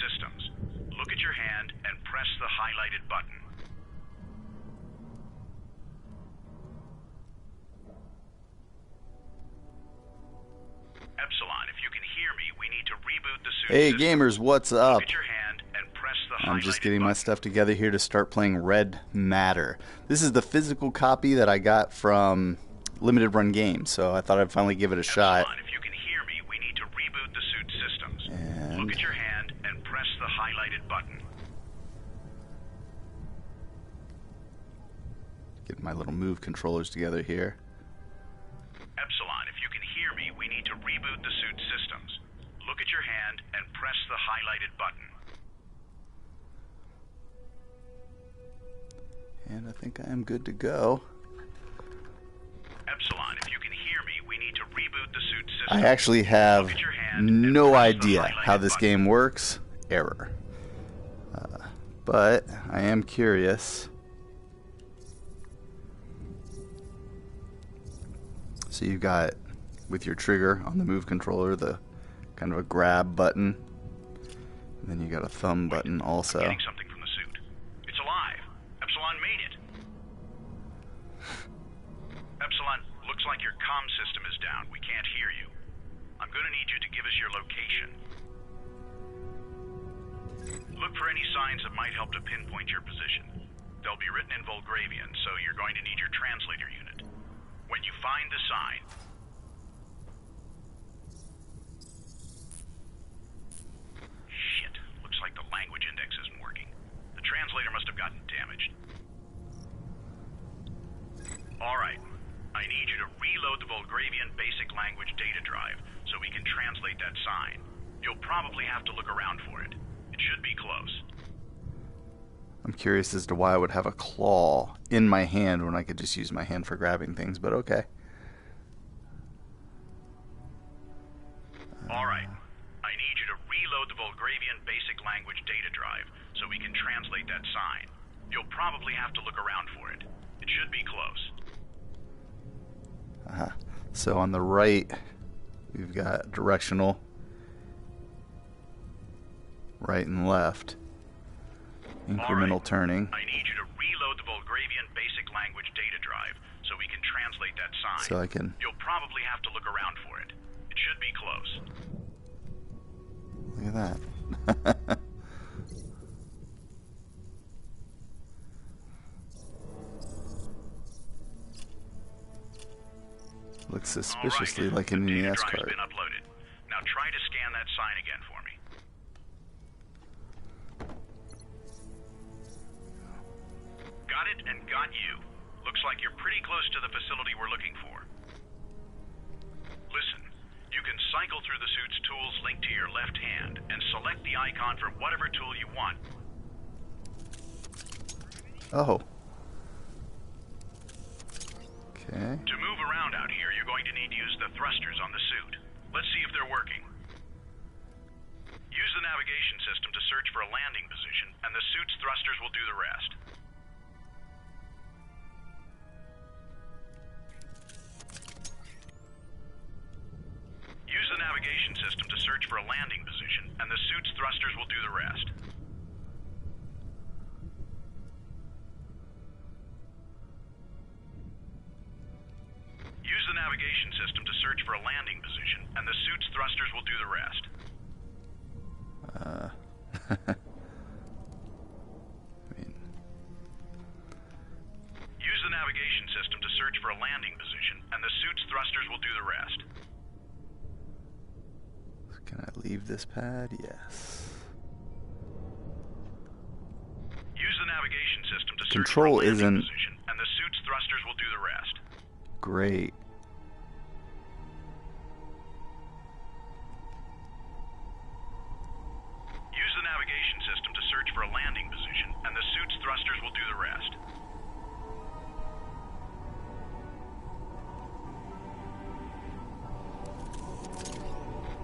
systems. Look at your hand and press the highlighted button. Epsilon, if you can hear me, we need to reboot the suit Hey system. gamers, what's up? Look at your hand and press the I'm just getting highlighted my button. stuff together here to start playing Red Matter. This is the physical copy that I got from Limited Run Games, so I thought I'd finally give it a shot. Epsilon, if you can hear me, we need to reboot the suit systems. And Look at your hand and press the highlighted button. get my little move controllers together here. Epsilon, if you can hear me, we need to reboot the suit systems. Look at your hand and press the highlighted button. And I think I am good to go. Epsilon, if you can hear me, we need to reboot the suit system. I actually have Look at your hand and no press the idea highlighted how this button. game works. Error. But I am curious. So you've got, with your trigger on the move controller, the kind of a grab button. And then you got a thumb button also. I'm getting something from the suit. It's alive. Epsilon made it. Epsilon, looks like your comm system is down. We can't hear you. I'm going to need you to give us your location. Look for any signs that might help to pinpoint your position. They'll be written in Volgravian, so you're going to need your translator unit. When you find the sign... Shit. Looks like the language index isn't working. The translator must have gotten damaged. Alright. I need you to reload the Volgravian basic language data drive so we can translate that sign. You'll probably have to look around for it. It should be close. I'm curious as to why I would have a claw in my hand when I could just use my hand for grabbing things, but okay. Alright. I need you to reload the Volgravian basic language data drive so we can translate that sign. You'll probably have to look around for it. It should be close. So on the right, we've got directional, right and left, incremental turning. I need you to reload the Volgravian basic language data drive so we can translate that sign. So I can... You'll probably have to look around for it. It should be close. Look at that. Looks suspiciously like an The data NES drive's card. been uploaded. Now try to scan that sign again for me. Got it and got you. Looks like you're pretty close to the facility we're looking for. Listen, you can cycle through the suit's tools linked to your left hand and select the icon for whatever tool you want. Oh. Okay. To move around out here, you're going to need to use the thrusters on the suit. Let's see if they're working. Use the navigation system to search for a landing position, and the suit's thrusters will do the rest. Use the navigation system to search for a landing position, and the suit's thrusters will do the rest. Use the navigation system to search for a landing position, and the suit's thrusters will do the rest. Use the navigation system to search for a landing position, and the suit's thrusters will do the rest. Can I leave this pad? Yes. Use the navigation system to search Control for a landing isn't position, and the suit's thrusters will do the rest. great. Use the navigation system to search for a landing position, and the suit's thrusters will do the rest.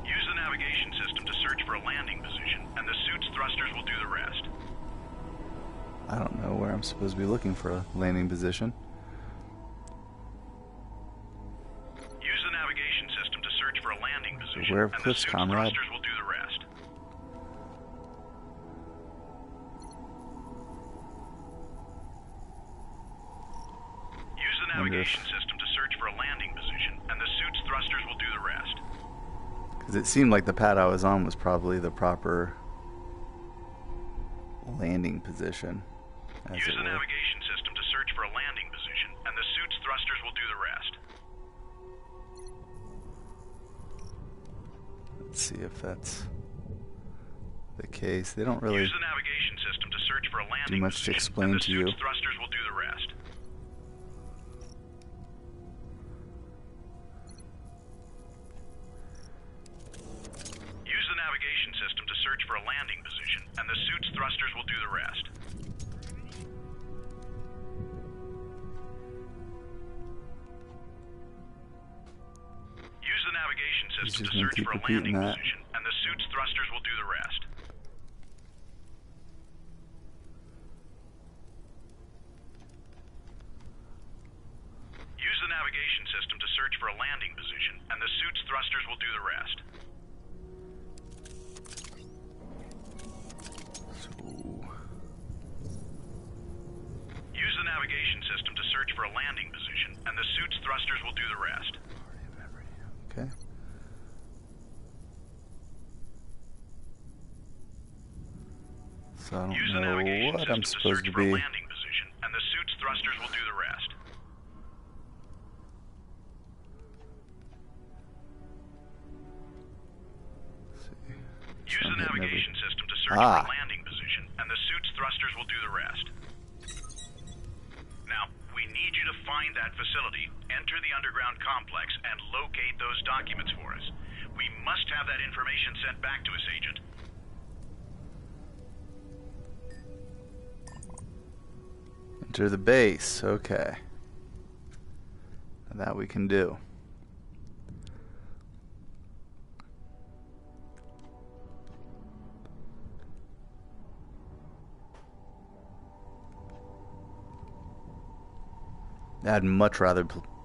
Use the navigation system to search for a landing position, and the suit's thrusters will do the rest. I don't know where I'm supposed to be looking for a landing position. Use the navigation system to search for a landing position, Beware of and the cliffs, suit's comrade. thrusters will do the rest. navigation system to search for a landing position, and the suit's thrusters will do the rest. Because it seemed like the pad I was on was probably the proper landing position. Use the navigation system to search for a landing position, and the suit's thrusters will do the rest. Let's see if that's the case. They don't really Use the navigation system to search for a landing do much to position, explain and the to you. suit's thrusters will do the rest. Use the navigation system to search for a landing position, and the suit's thrusters will do the rest. Use the navigation system to search for a landing position, and the suit's thrusters will do the rest. Use the navigation system to search for a landing position, and the suit's thrusters will do the rest. Use the navigation system to search for a landing position, and the suit's thrusters will do the rest. Okay. So I don't Use the know navigation what I'm system to supposed search to for a be. landing position, and the suit's thrusters will do the rest. Use the navigation system to search for a landing position, and the suit's thrusters will do the rest. Now, we need you to find that facility, enter the underground complex, and locate those documents for us. We must have that information sent back to us, Agent. Enter the base. Okay. Now that we can do. I'd much rather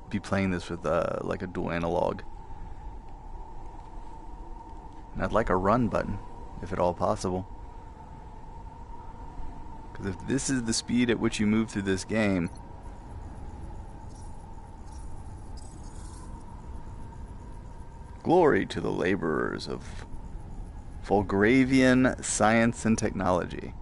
be playing this with like a dual analog. And I'd like a run button, if at all possible. Because if this is the speed at which you move through this game, glory to the laborers of Fulgravian science and technology.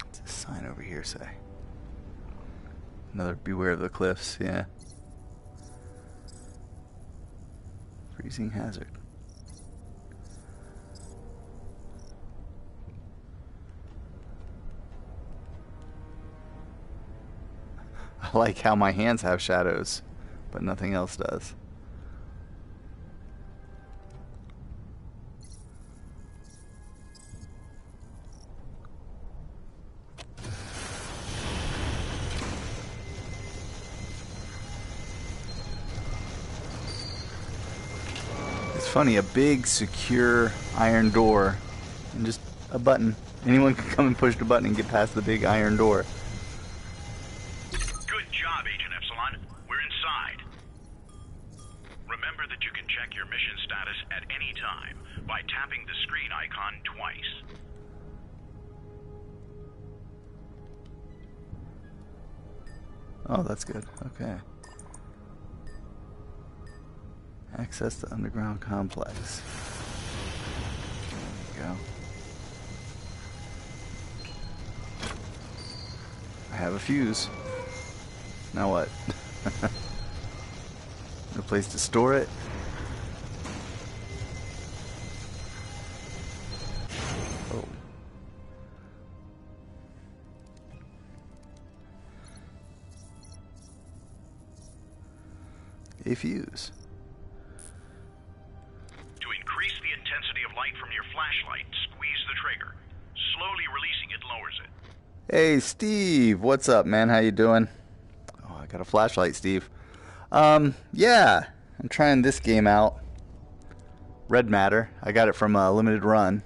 What's this sign over here say? Another beware of the cliffs, yeah. Freezing hazard. I like how my hands have shadows, but nothing else does. It's funny, a big, secure iron door, and just a button. Anyone can come and push the button and get past the big iron door. Good job, Agent Epsilon. We're inside. Remember that you can check your mission status at any time by tapping the screen icon twice. Oh, that's good. Okay. Access the underground complex. There you go. I have a fuse. Now what? No place to store it? Oh. A fuse. To increase the intensity of light from your flashlight, squeeze the trigger. Slowly releasing it lowers it. Hey, Steve. What's up, man? How you doing? Oh, I got a flashlight, Steve. Yeah. I'm trying this game out. Red Matter. I got it from a limited run.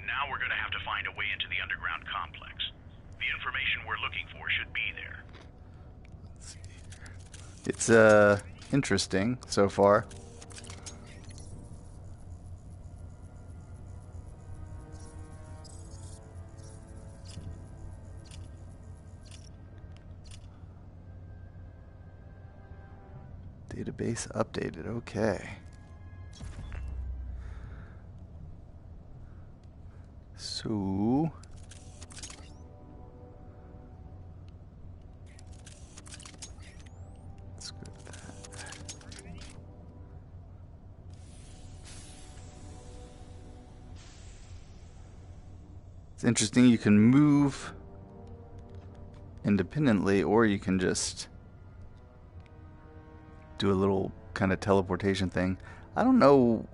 Now we're going to have to find a way into the underground complex. The information we're looking for should be there. It's interesting so far. Database updated. Okay. So let's go with that. It's interesting, you can move independently, or you can just do a little kind of teleportation thing. I don't know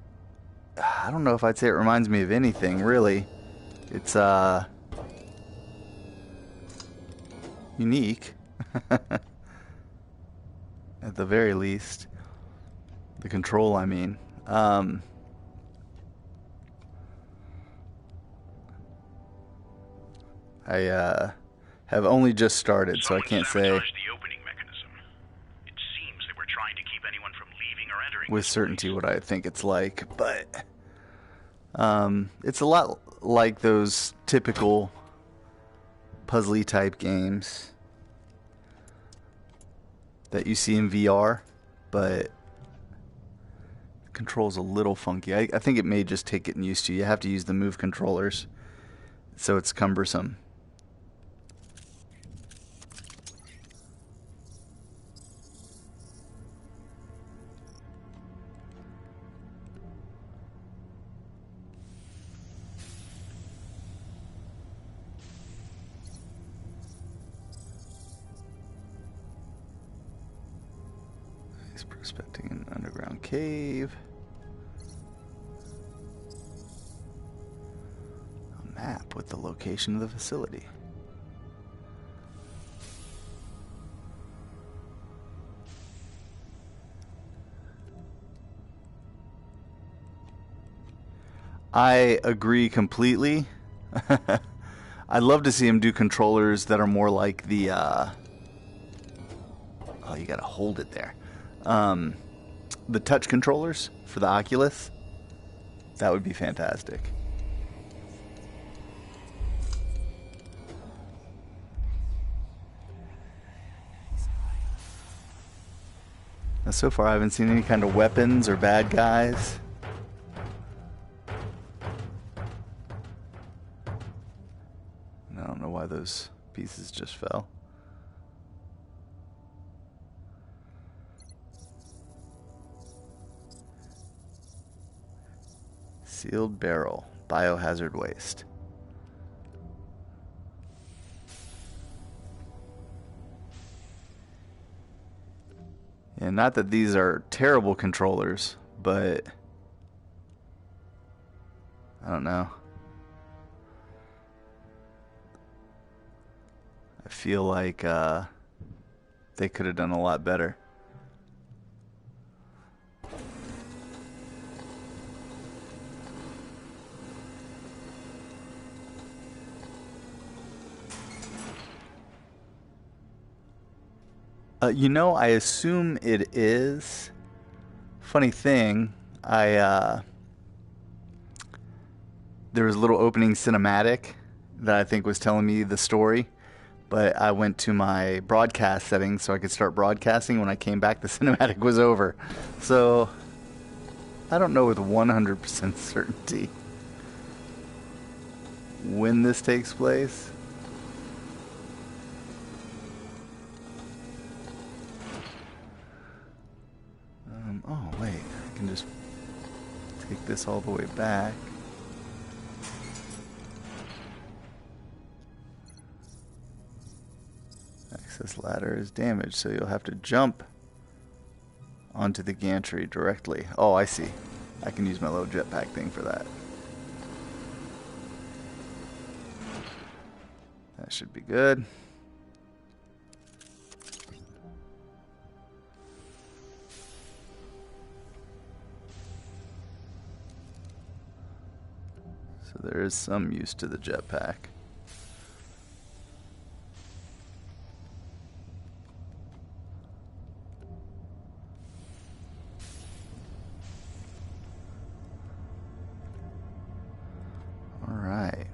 if I'd say it reminds me of anything, really. It's unique at the very least. The control, I mean. I have only just started, so I can't say the opening mechanism. It seems they were trying to keep anyone from leaving or entering with certainty what I think it's like, but it's a lot like those typical puzzly type games that you see in VR, but the control's a little funky. I think it may just take getting used to. You have to use the move controllers, so it's cumbersome. Prospecting an underground cave. A map with the location of the facility. I agree completely. I'd love to see him do controllers that are more like the oh, you gotta hold it there. The touch controllers for the Oculus. That would be fantastic. Now, so far I haven't seen any kind of weapons or bad guys. And I don't know why those pieces just fell. Sealed barrel, biohazard waste. And not that these are terrible controllers, but I don't know. I feel like they could have done a lot better. You know, I assume it is. Funny thing, there was a little opening cinematic that I think was telling me the story, but I went to my broadcast settings so I could start broadcasting. When I came back, the cinematic was over. So, I don't know with 100% certainty when this takes place. Oh, wait, I can just take this all the way back. Access ladder is damaged, so you'll have to jump onto the gantry directly. Oh, I see. I can use my little jetpack thing for that. That should be good. So there is some use to the jetpack. All right.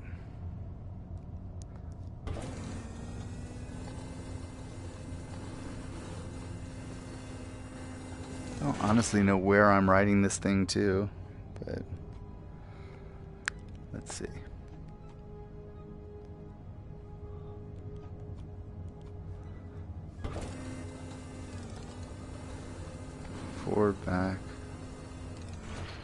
honestly know where I'm riding this thing to, but let's see. Forward, back.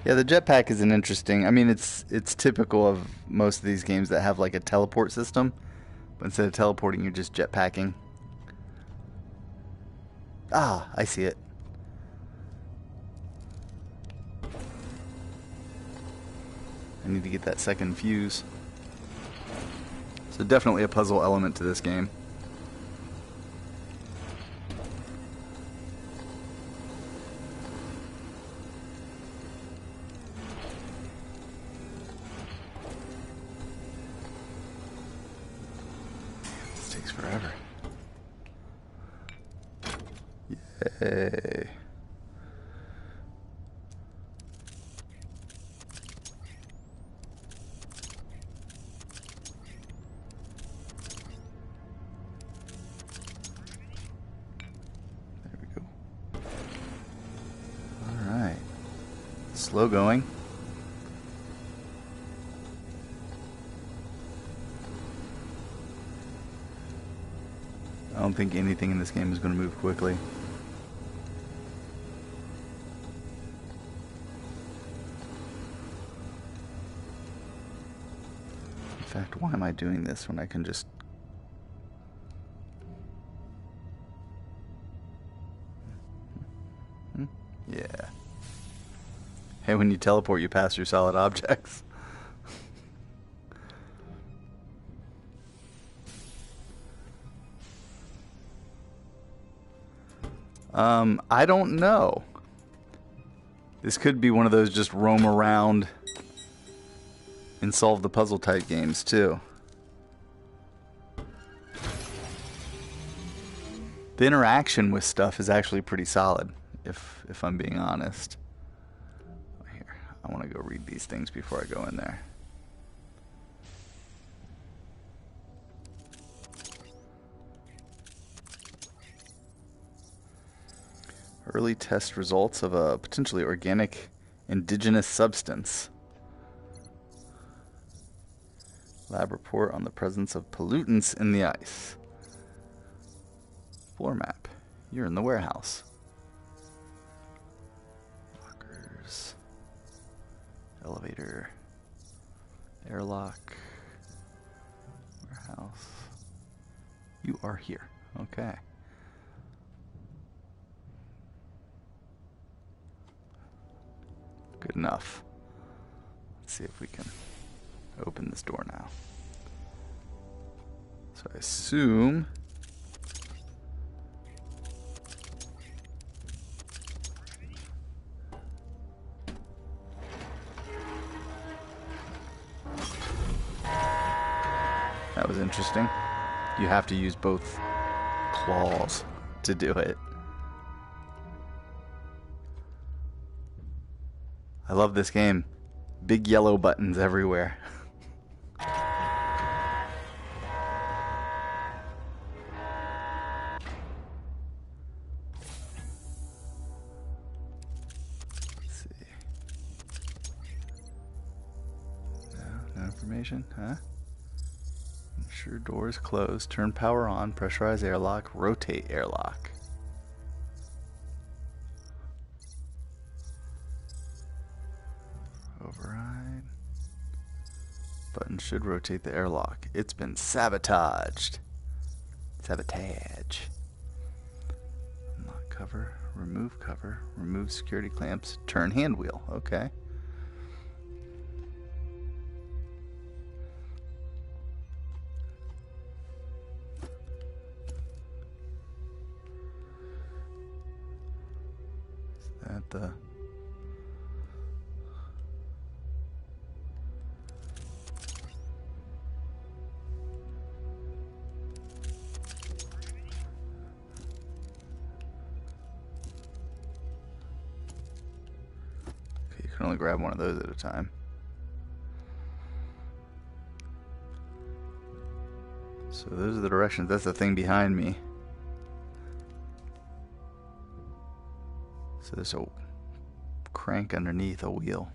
Yeah, the jetpack is an interesting. I mean, it's typical of most of these games that have like a teleport system, but instead of teleporting, you're just jetpacking. Ah, I see it. I need to get that second fuse. So definitely a puzzle element to this game. This takes forever. Yay. Slow going. I don't think anything in this game is going to move quickly. In fact, why am I doing this when I can just... Yeah. Hey, when you teleport, you pass through solid objects. I don't know. This could be one of those just roam around and solve the puzzle type games too. The interaction with stuff is actually pretty solid, if I'm being honest. Here, I want to go read these things before I go in there. Early test results of a potentially organic indigenous substance. Lab report on the presence of pollutants in the ice. Floor map. You're in the warehouse. Lockers. Elevator. Airlock. Warehouse. You are here. Okay. Good enough. Let's see if we can open this door now. So I assume that was interesting. You have to use both claws to do it. I love this game. Big yellow buttons everywhere. Let's see. No information, huh? Ensure door is closed. Turn power on. Pressurize airlock. Rotate airlock. Override. Button should rotate the airlock. It's been sabotaged. Sabotage. Unlock cover. Remove cover. Remove security clamps. Turn hand wheel. Okay. Is that the... You can only grab one of those at a time. So those are the directions. That's the thing behind me. So there's a crank underneath a wheel.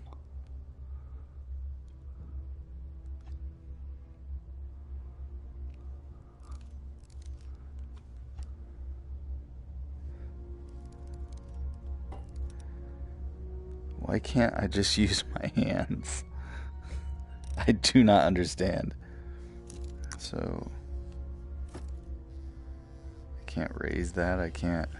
Why can't I just use my hands? I do not understand. So I can't raise that. I can't.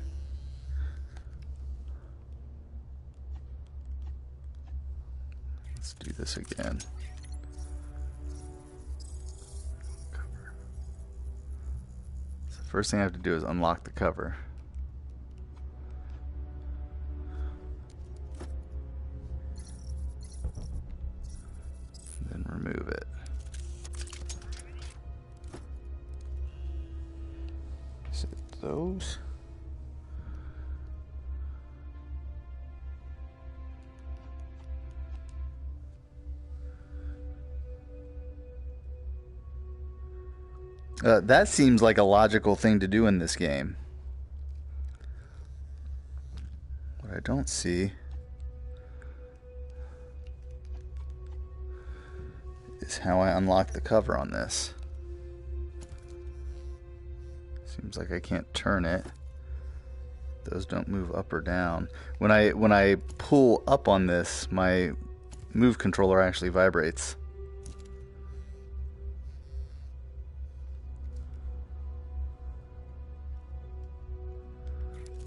Let's do this again. Cover. So the first thing I have to do is unlock the cover. Then remove it. Is it those? That seems like a logical thing to do in this game. What I don't see is how I unlock the cover on this. Seems like I can't turn it. Those don't move up or down. When I pull up on this, my Move controller actually vibrates.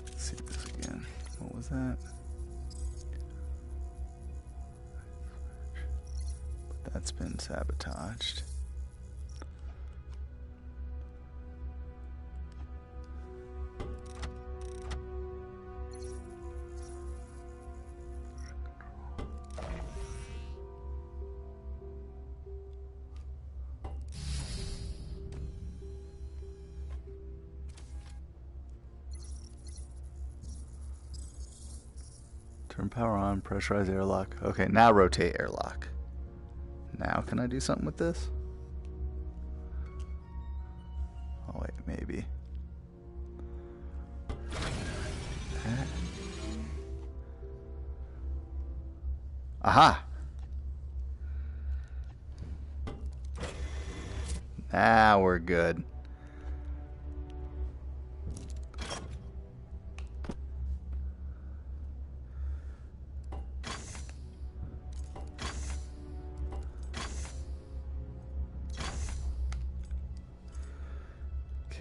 Let's see this again. What was that? That's been sabotaged. Turn power on, pressurize airlock. Okay, now rotate airlock. Now can I do something with this? Oh wait, maybe. That. Aha! Now we're good.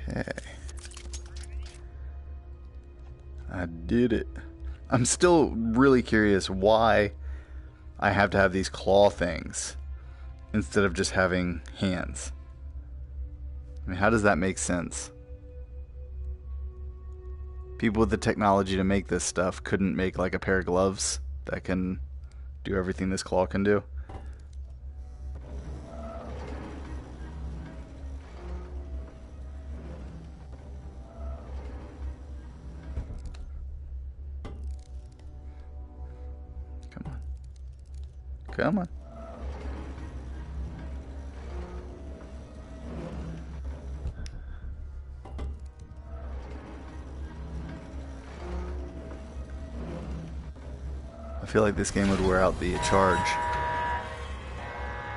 Okay. I did it. I'm still really curious why I have to have these claw things instead of just having hands. I mean, how does that make sense? People with the technology to make this stuff couldn't make like a pair of gloves that can do everything this claw can do. Come on. I feel like this game would wear out the charge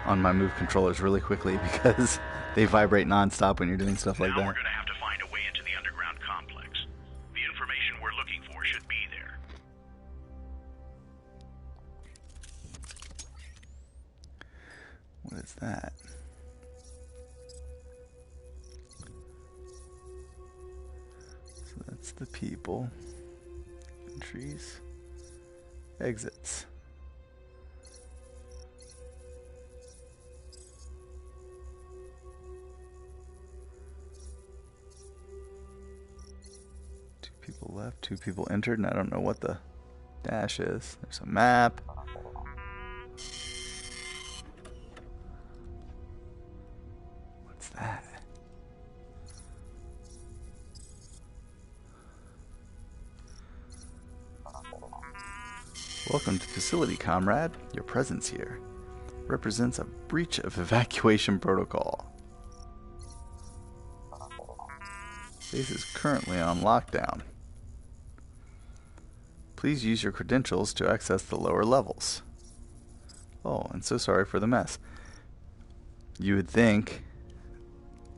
on my Move controllers really quickly because they vibrate non-stop when you're doing stuff like that. Now we're going to have to find a way into the underground complex. The information we're looking for should be there. What is that? So that's the people. Entries. Exits. Two people left, two people entered, and I don't know what the dash is. There's a map. That. Welcome to facility, comrade. Your presence here represents a breach of evacuation protocol. Base is currently on lockdown. Please use your credentials to access the lower levels. Oh, and so sorry for the mess. You would think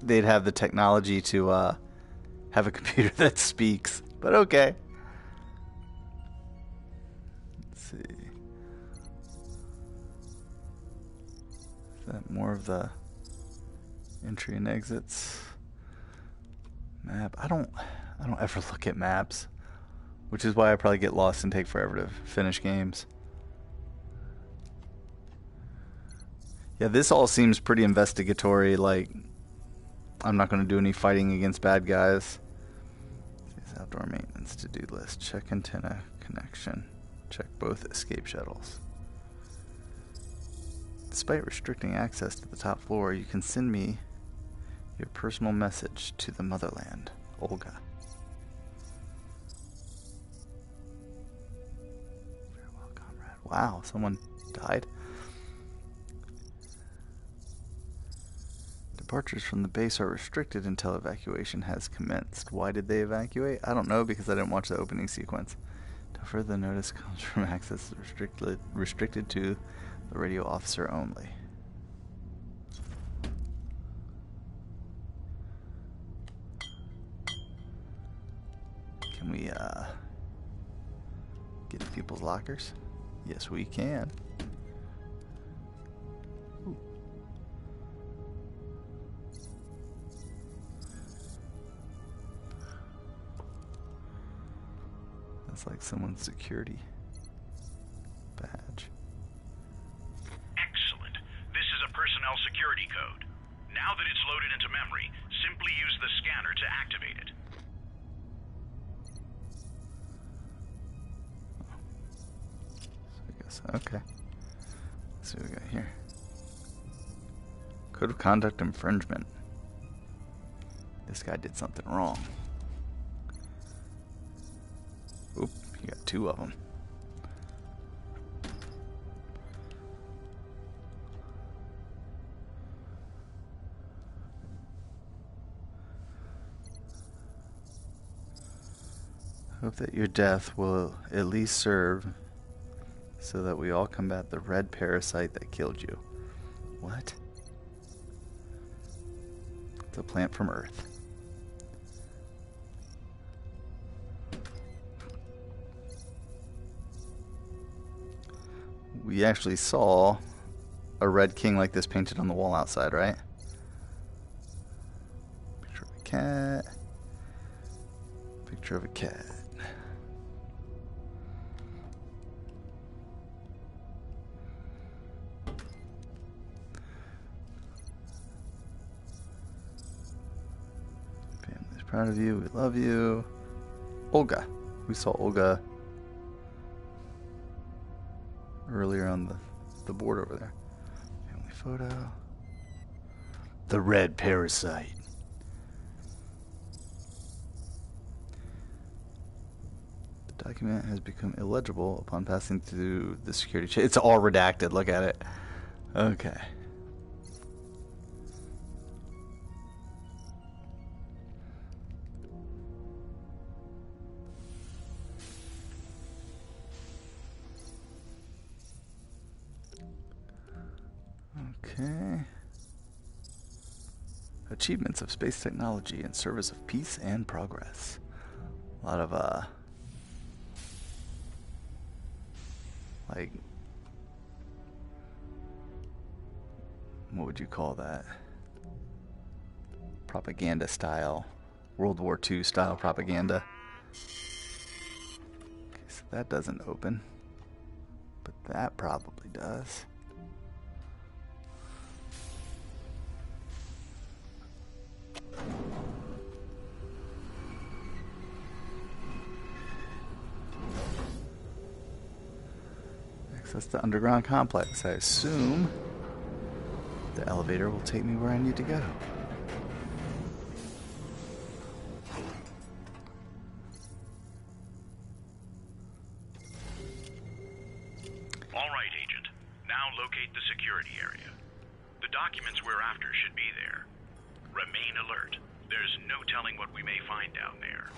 they'd have the technology to have a computer that speaks, but okay. Let's see. Is that more of the entry and exits? Map. I don't ever look at maps, which is why I probably get lost and take forever to finish games. Yeah, this all seems pretty investigatory, like I'm not going to do any fighting against bad guys. This outdoor maintenance to-do list. Check antenna connection. Check both escape shuttles. Despite restricting access to the top floor, you can send me your personal message to the motherland, Olga. Farewell, comrade. Wow, someone died. Departures from the base are restricted until evacuation has commenced. Why did they evacuate? I don't know, because I didn't watch the opening sequence. No further notice comes from access restricted to the radio officer only. Can we get to people's lockers? Yes, we can. Ooh. That's like someone's security badge. Excellent. This is a personnel security code. Now that it's loaded into memory, simply use the scanner to activate it. Okay. Let's see what we got here. Code of conduct infringement. This guy did something wrong. Oop, you got two of them. Hope that your death will at least serve so that we all combat the red parasite that killed you. What? It's a plant from Earth. We actually saw a red king like this painted on the wall outside, right? Picture of a cat. Picture of a cat. Proud of you. We love you. Olga. We saw Olga earlier on the board over there. Family photo. The red parasite. The document has become illegible upon passing through the security check. It's all redacted. Look at it. Okay. Okay. Achievements of space technology in service of peace and progress. A lot of like, what would you call that? Propaganda style, World War II style propaganda. Okay, so that doesn't open, but that probably does. Access the underground complex. I assume the elevator will take me where I need to go. All right, Agent. Now locate the security area. The documents we're after should be there. Remain alert. There's no telling what we may find down there.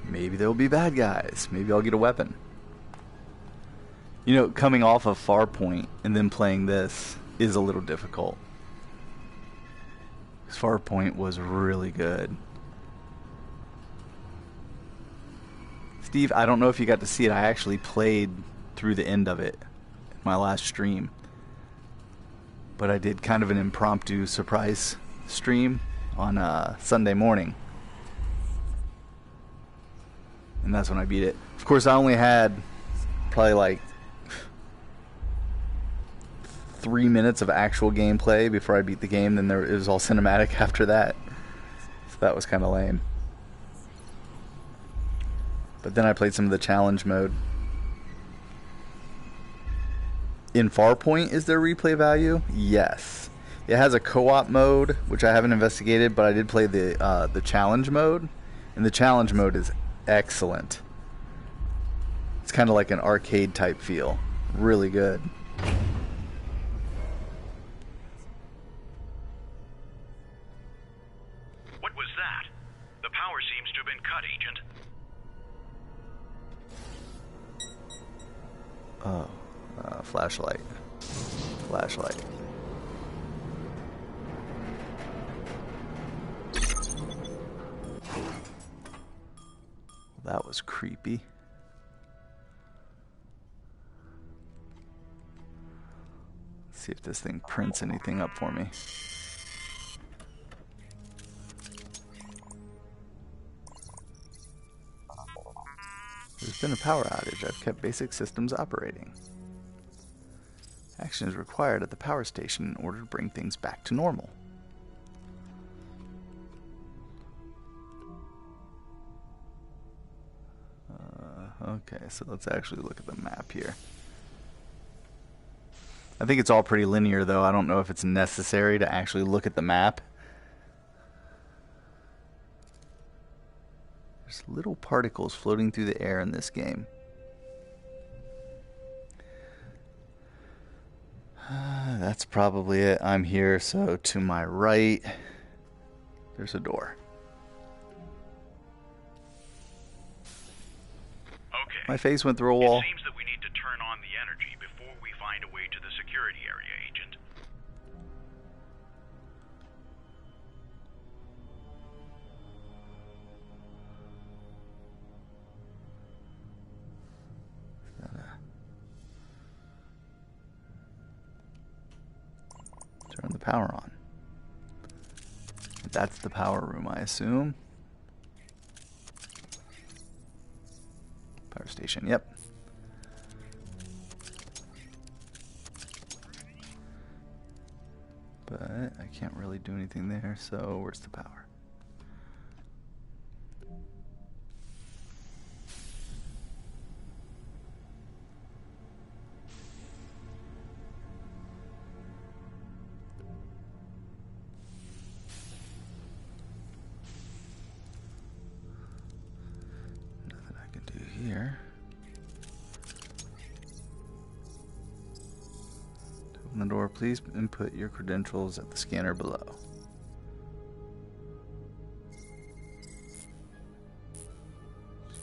Maybe there'll be bad guys. Maybe I'll get a weapon. You know, coming off of Farpoint and then playing this is a little difficult. Farpoint was really good. Steve, I don't know if you got to see it. I actually played through the end of it in my last stream. But I did kind of an impromptu surprise stream on Sunday morning. And that's when I beat it. Of course, I only had probably like 3 minutes of actual gameplay before I beat the game. Then it was all cinematic after that. So that was kind of lame. But then I played some of the challenge mode. In Farpoint, is there replay value? Yes. It has a co-op mode, which I haven't investigated, but I did play the challenge mode. And the challenge mode is excellent. It's kind of like an arcade type feel. Really good. What was that? The power seems to have been cut, Agent. Oh, flashlight. Flashlight. That was creepy. Let's see if this thing prints anything up for me. There's been a power outage. I've kept basic systems operating. Action is required at the power station in order to bring things back to normal. Okay, so let's actually look at the map here. I think it's all pretty linear, though. I don't know if it's necessary to actually look at the map. There's little particles floating through the air in this game. That's probably it. I'm here, so to my right, there's a door. Okay. My face went through a wall. It seems that we need to turn on the energy before we find a way to the security area, Agent. Turn the power on. That's the power room, I assume. Power station, yep. But I can't really do anything there, so where's the power? Nothing I can do here. To open the door, please input your credentials at the scanner below.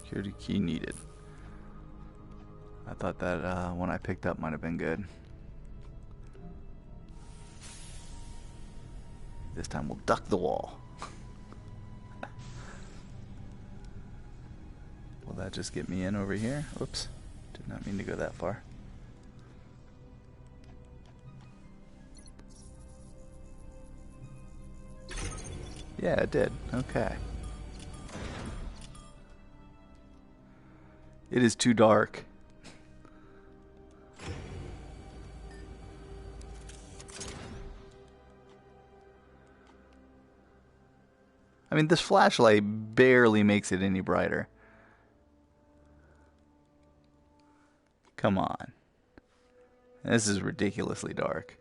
Security key needed. I thought that one I picked up might have been good. This time we'll duck the wall. Will that just get me in over here? Oops. Did not mean to go that far. Yeah, it did. Okay. It is too dark. I mean, this flashlight barely makes it any brighter. Come on. This is ridiculously dark.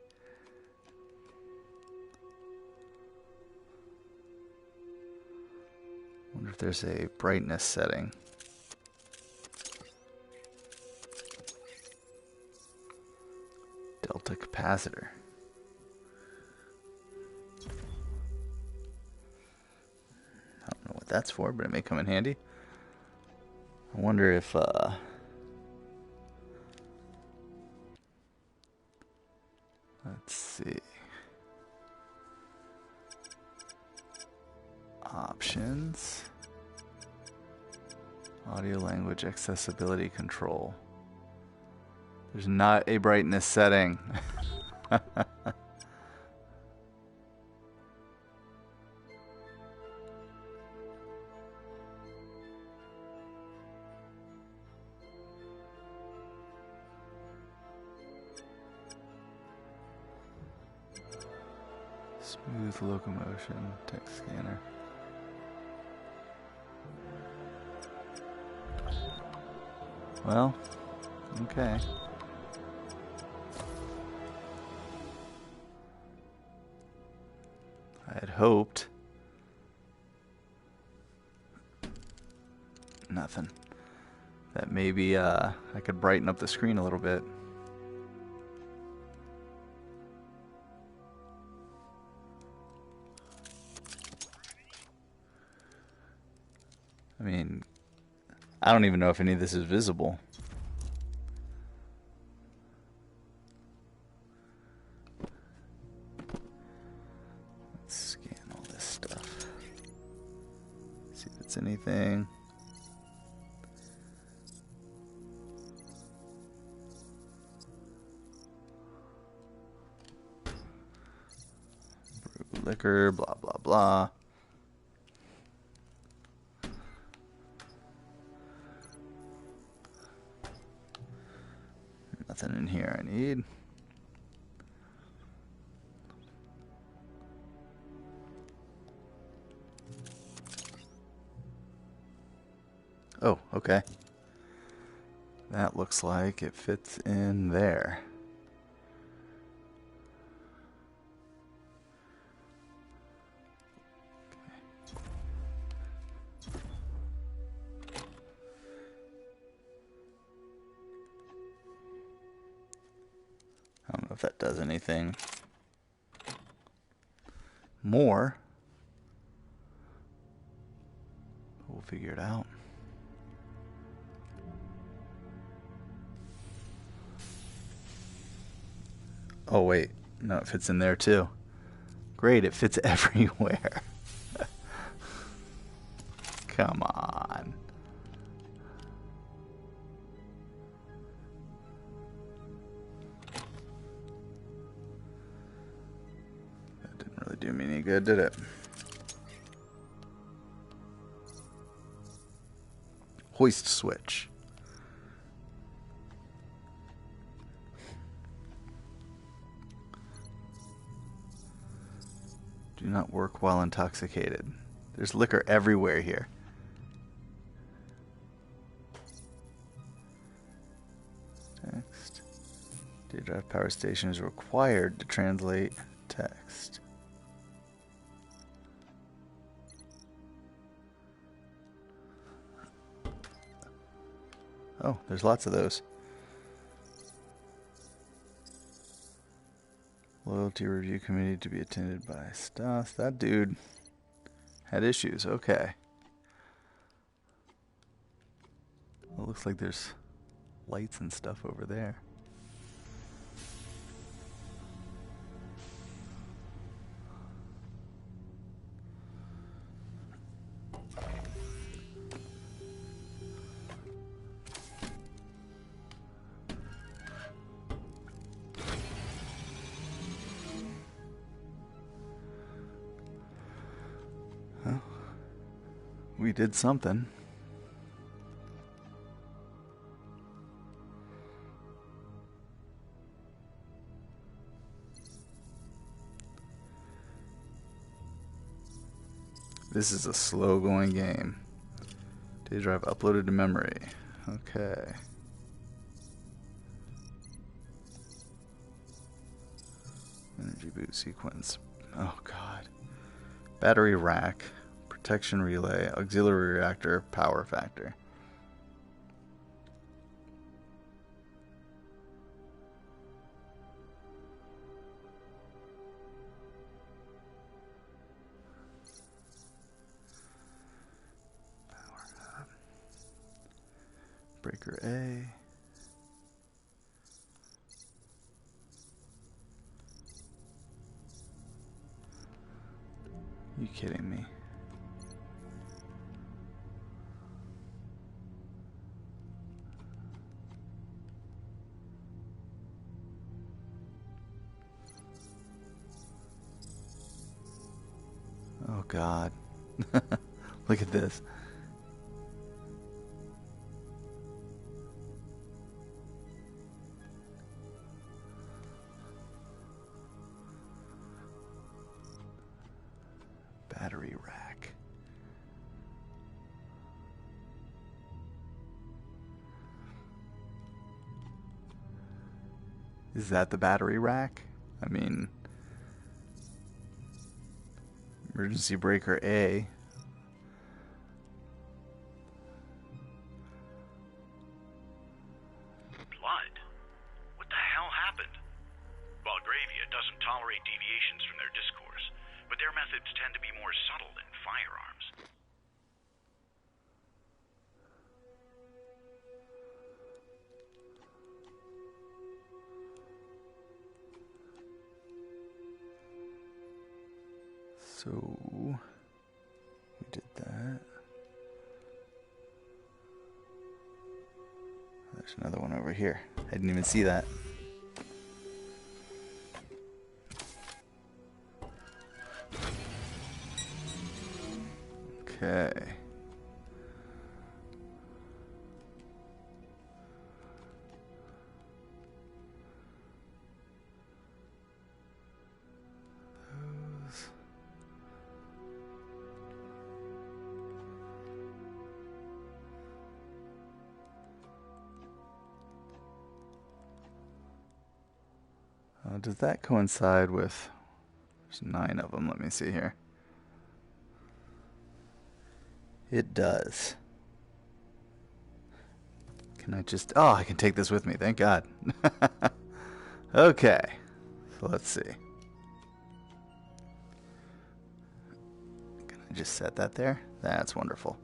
Wonder if there's a brightness setting. Delta capacitor. I don't know what that's for, but it may come in handy. I wonder if let's see. Options. Audio language accessibility control. There's not a brightness setting. Smooth locomotion, text scanner. Well, okay. I had hoped. Nothing. That maybe I could brighten up the screen a little bit. I mean, I don't even know if any of this is visible. Let's scan all this stuff. See if it's anything. Brew liquor, blah, blah, blah. Nothing in here I need. Oh, okay. That looks like it fits in there. I don't know if that does anything more. We'll figure it out. Oh wait, no, it fits in there too. Great, it fits everywhere. Come on. Do me any good, did it? Hoist switch. Do not work while intoxicated. There's liquor everywhere here. Text. Data drive power station is required to translate text. Oh, there's lots of those. Loyalty review committee to be attended by staff. That dude had issues. Okay. Well, it looks like there's lights and stuff over there. We did something. This is a slow going game. Data drive uploaded to memory. Okay. Energy boot sequence. Oh god. Battery rack. Protection relay, auxiliary reactor, power factor. Power hub. breaker A. You kidding me? Oh God. Look at this. Battery rack. Is that the battery rack? I mean, emergency breaker A. Blood? What the hell happened? Belgravia doesn't tolerate deviations from their discourse, but their methods tend to be more subtle than firearms. So, we did that. There's another one over here. I didn't even see that. Okay. Does that coincide with... There's 9 of them. Let me see here. It does. Can I just... Oh, I can take this with me. Thank God. Okay. So let's see. Can I just set that there? That's wonderful.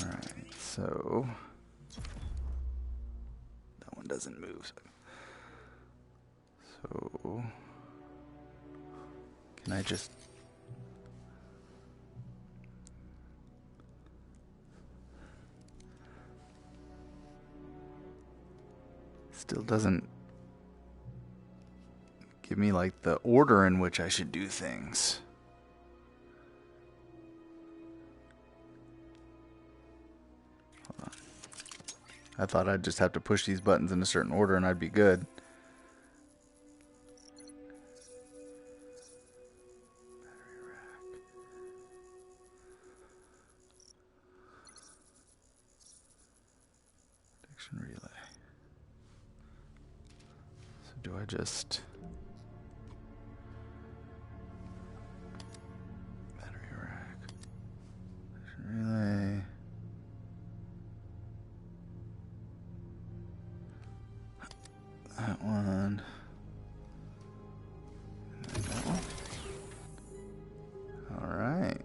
Alright, so... That one doesn't move. So, can I just... Still doesn't give me like the order in which I should do things. Hold on. I thought I'd just have to push these buttons in a certain order and I'd be good. Relay. So do I just battery rack, relay, that one, and that one. All right.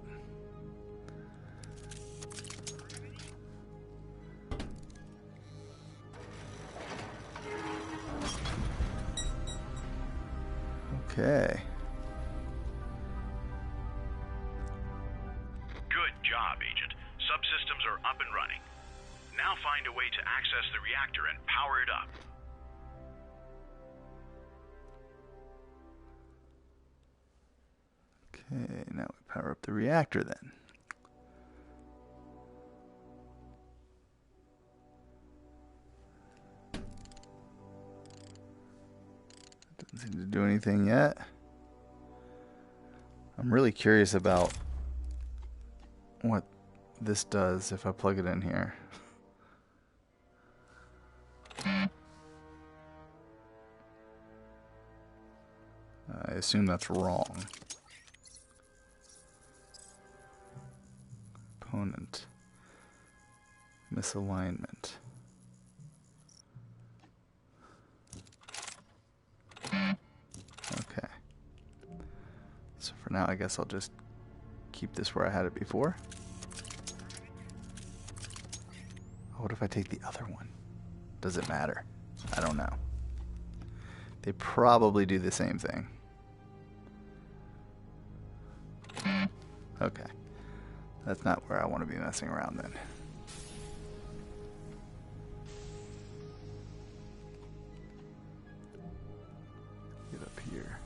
Okay. Good job, Agent. Subsystems are up and running. Now find a way to access the reactor and power it up. Okay, now we power up the reactor then. Doesn't seem to do anything yet. I'm really curious about what this does if I plug it in here. I assume that's wrong. Component. Misalignment. Okay. So for now, I guess I'll just keep this where I had it before. What if I take the other one? Does it matter? I don't know. They probably do the same thing. Okay. That's not where I want to be messing around then. Get up here.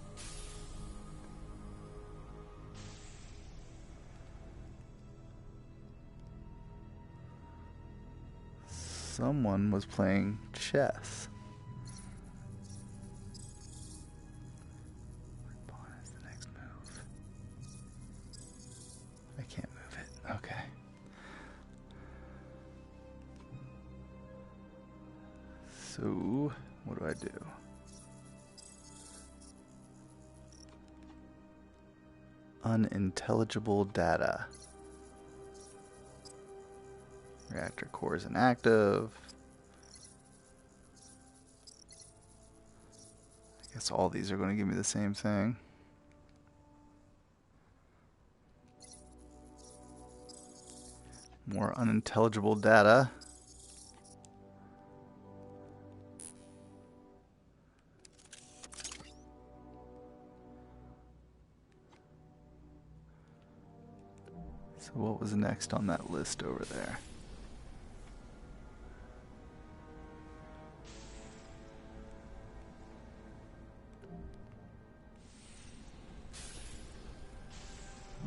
Someone was playing chess. What pawn is the next move? I can't move it. Okay. So, what do I do? Unintelligible data. Reactor core is inactive. I guess all these are going to give me the same thing. More unintelligible data. So what was next on that list over there?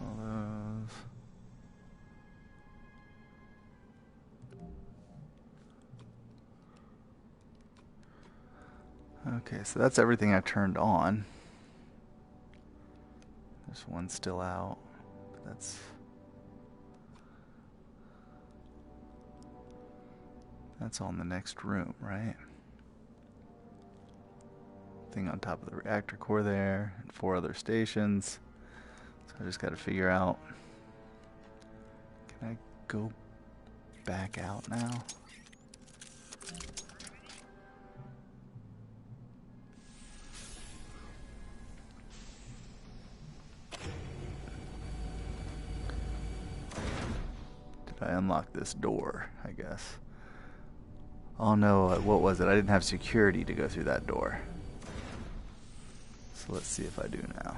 All those. Okay, so that's everything I turned on. There's one still out. That's all in the next room, right? Thing on top of the reactor core there, and 4 other stations. So I just got to figure out, can I go back out now? Did I unlock this door, I guess? Oh no, what was it? I didn't have security to go through that door. So let's see if I do now.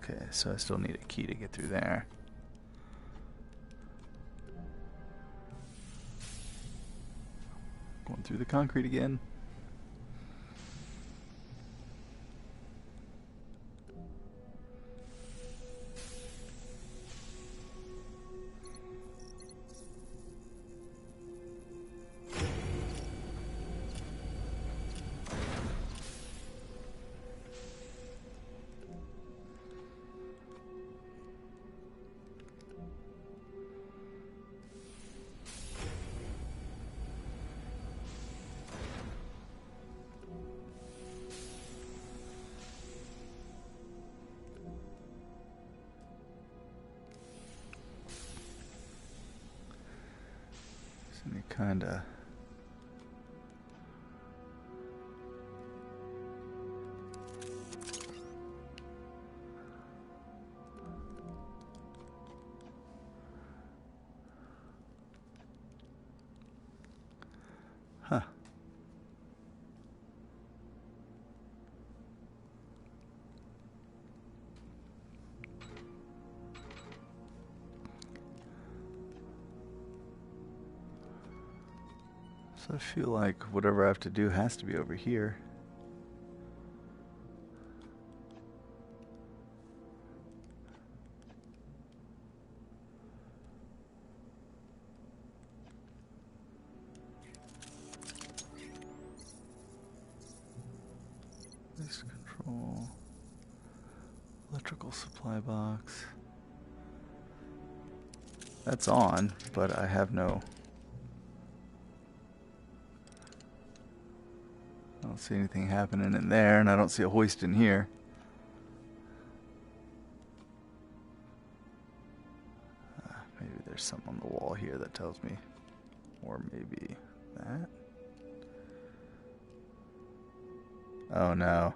Okay, so I still need a key to get through there. Going through the concrete again. Any kind of huh. So I feel like whatever I have to do has to be over here. This control, electrical supply box. That's on, but I have no. I don't see anything happening in there, and I don't see a hoist in here. Maybe there's something on the wall here that tells me. Or maybe that. Oh no.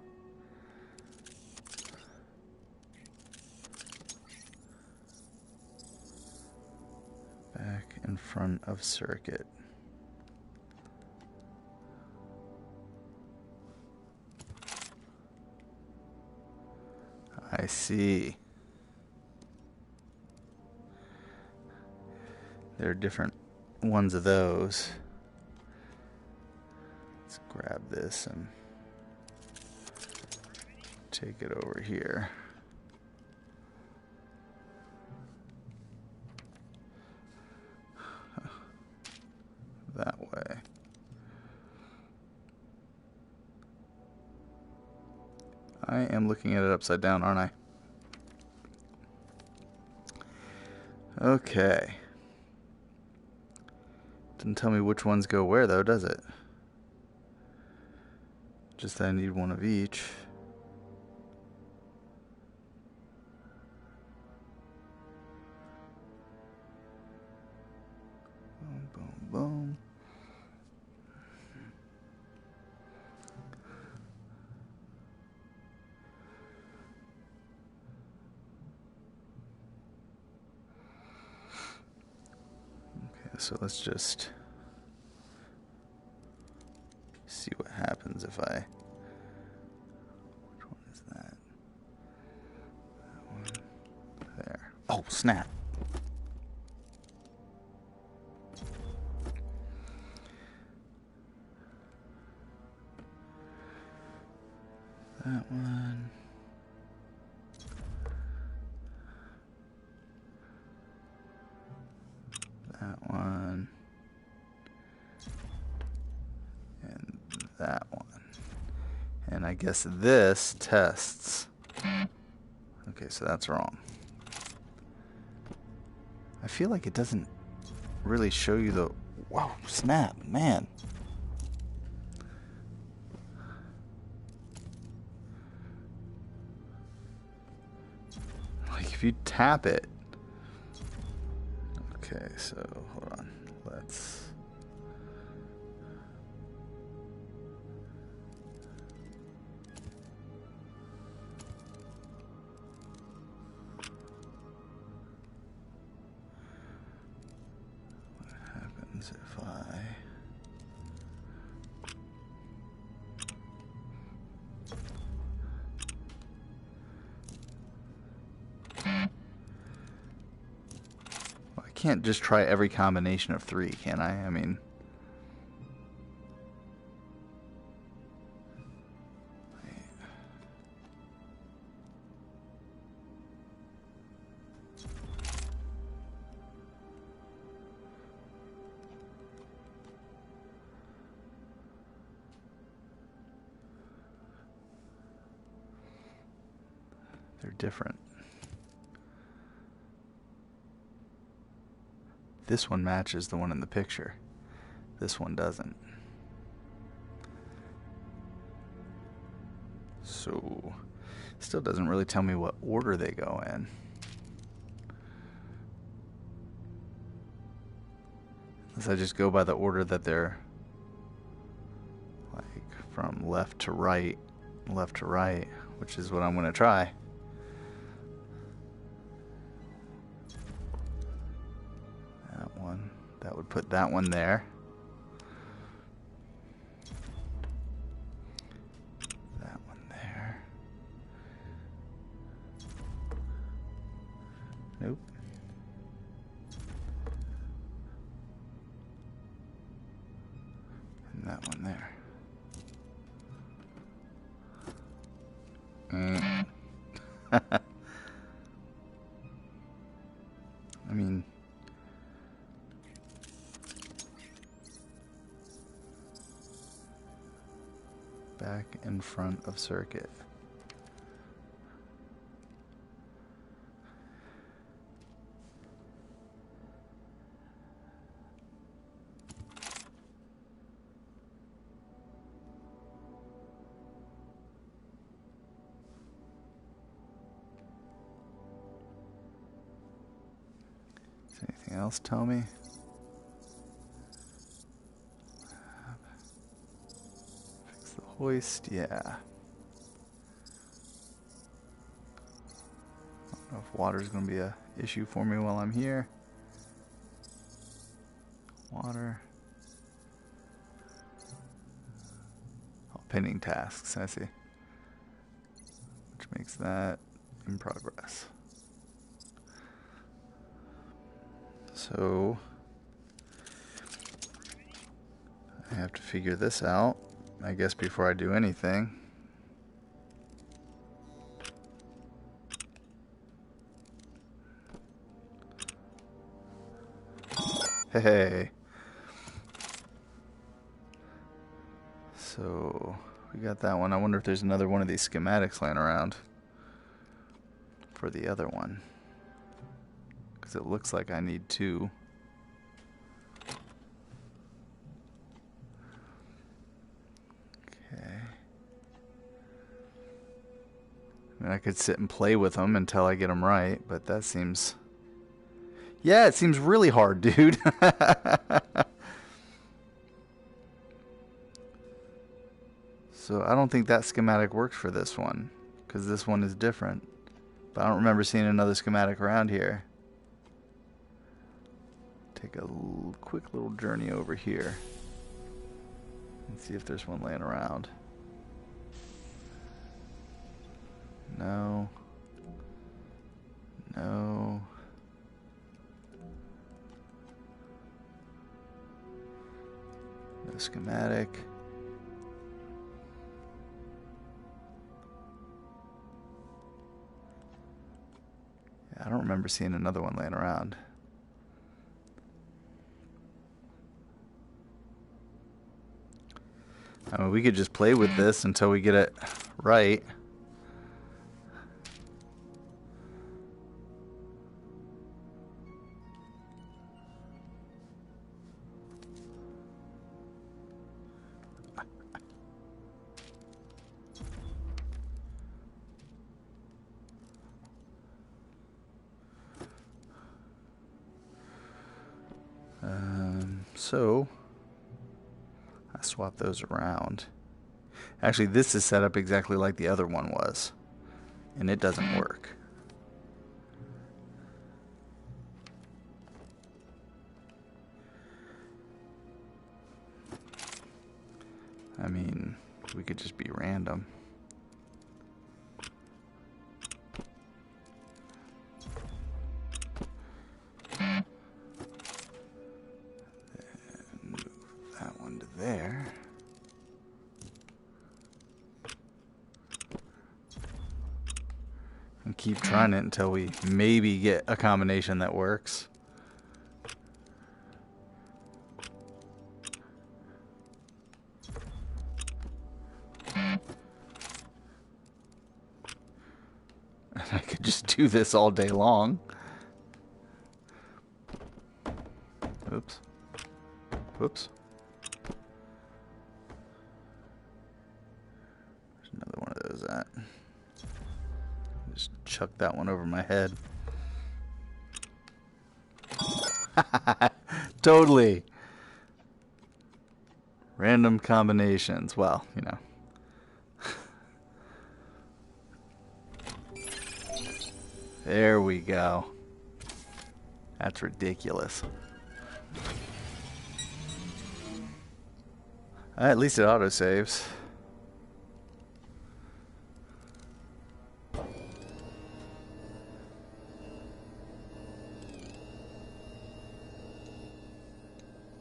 Back in front of circuit. I see. There are different ones of those. Let's grab this and take it over here. That way. I am looking at it upside down, aren't I? Okay. Doesn't tell me which ones go where, though, does it? Just that I need one of each. Boom, boom, boom. Okay, so let's just see what happens if I... Which one is that? That one. There. Oh, snap. That one. That one. And that one. And I guess this tests. Okay, so that's wrong. I feel like it doesn't really show you the... Whoa, snap, man. Like if you tap it. Okay, so hold on. Let's... What happens if I... Can't just try every combination of 3, can I? I mean, they're different. This one matches the one in the picture. This one doesn't. So, still doesn't really tell me what order they go in. Unless I just go by the order that they're, like, from left to right, which is what I'm going to try. That would put that one there. That one there. Nope. And that one there. I mean... Back in front of circuit. Does anything else tell me? hoist, yeah. I don't know if water's going to be a issue for me while I'm here. Water. Oh, pinning tasks, I see. Which makes that in progress. So I have to figure this out, I guess, before I do anything. Hey. So we got that one. I wonder if there's another one of these schematics laying around for the other one, because it looks like I need two. Okay. I mean, I could sit and play with them until I get them right, but that seems... Yeah, it seems really hard, dude. So I don't think that schematic works for this one, because this one is different. But I don't remember seeing another schematic around here. Take a quick little journey over here and see if there's one laying around. No. No. No schematic. I don't remember seeing another one laying around. I mean, we could just play with this until we get it right. So I swap those around. Actually, this is set up exactly like the other one was, and it doesn't work. I mean, we could just be random. There. And keep trying it until we maybe get a combination that works. I could just do this all day long. Oops. Whoops. Another one of those at. Just chuck that one over my head. Totally. Random combinations. Well, you know. There we go. That's ridiculous. At least it autosaves.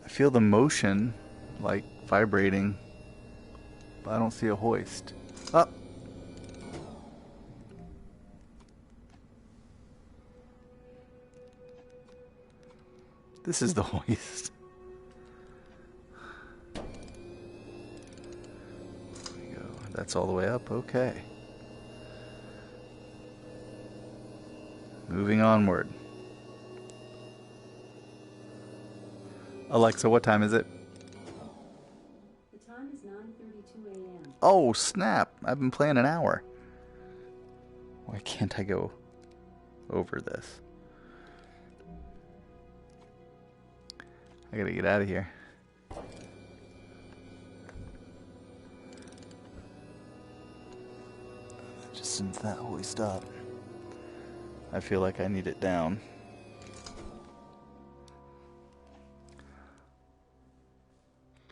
I feel the motion like vibrating, but I don't see a hoist. Up. This is the hoist. There we go. That's all the way up. Okay. Moving onward. Alexa, what time is it? The time is 9:32 a.m. Oh, snap. I've been playing an hour. Why can't I go over this? I gotta get out of here. Just since that hoist up, I feel like I need it down.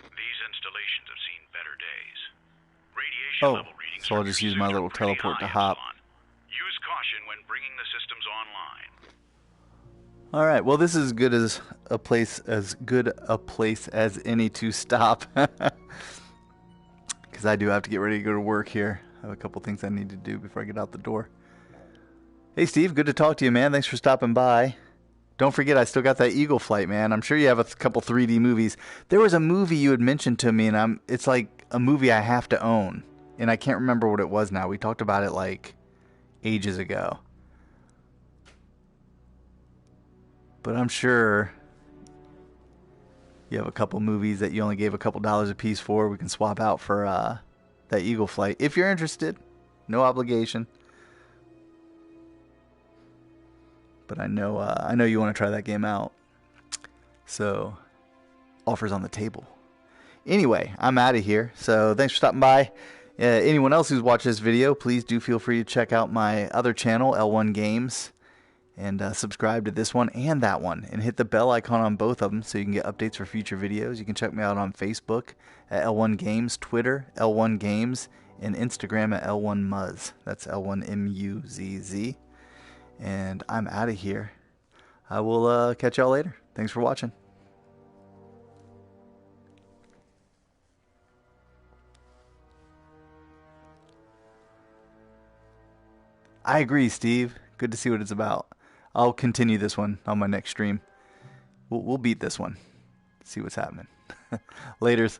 These installations have seen better days. Radiation level readings so I'll just use my little teleport to hop. Use caution when bringing the systems online. All right. Well, this is as good a place as any to stop. Because I do have to get ready to go to work here. I have a couple things I need to do before I get out the door. Hey, Steve. Good to talk to you, man. Thanks for stopping by. Don't forget, I still got that Eagle flight, man. I'm sure you have a couple 3D movies. There was a movie you had mentioned to me, and it's like a movie I have to own. And I can't remember what it was now. We talked about it like ages ago. But I'm sure you have a couple movies that you only gave a couple dollars a piece for. We can swap out for that Eagle flight. If you're interested, no obligation. But I know you want to try that game out. So, offers on the table. Anyway, I'm out of here. So, thanks for stopping by. Anyone else who's watched this video, please do feel free to check out my other channel, L1 Games. And subscribe to this one and that one. And hit the bell icon on both of them so you can get updates for future videos. You can check me out on Facebook at L1 Games, Twitter, L1 Games, and Instagram at L1 Muzz. That's L1MUZZ. And I'm out of here. I will catch y'all later. Thanks for watching. I agree, Steve. Good to see what it's about. I'll continue this one on my next stream. We'll beat this one. See what's happening. Laters.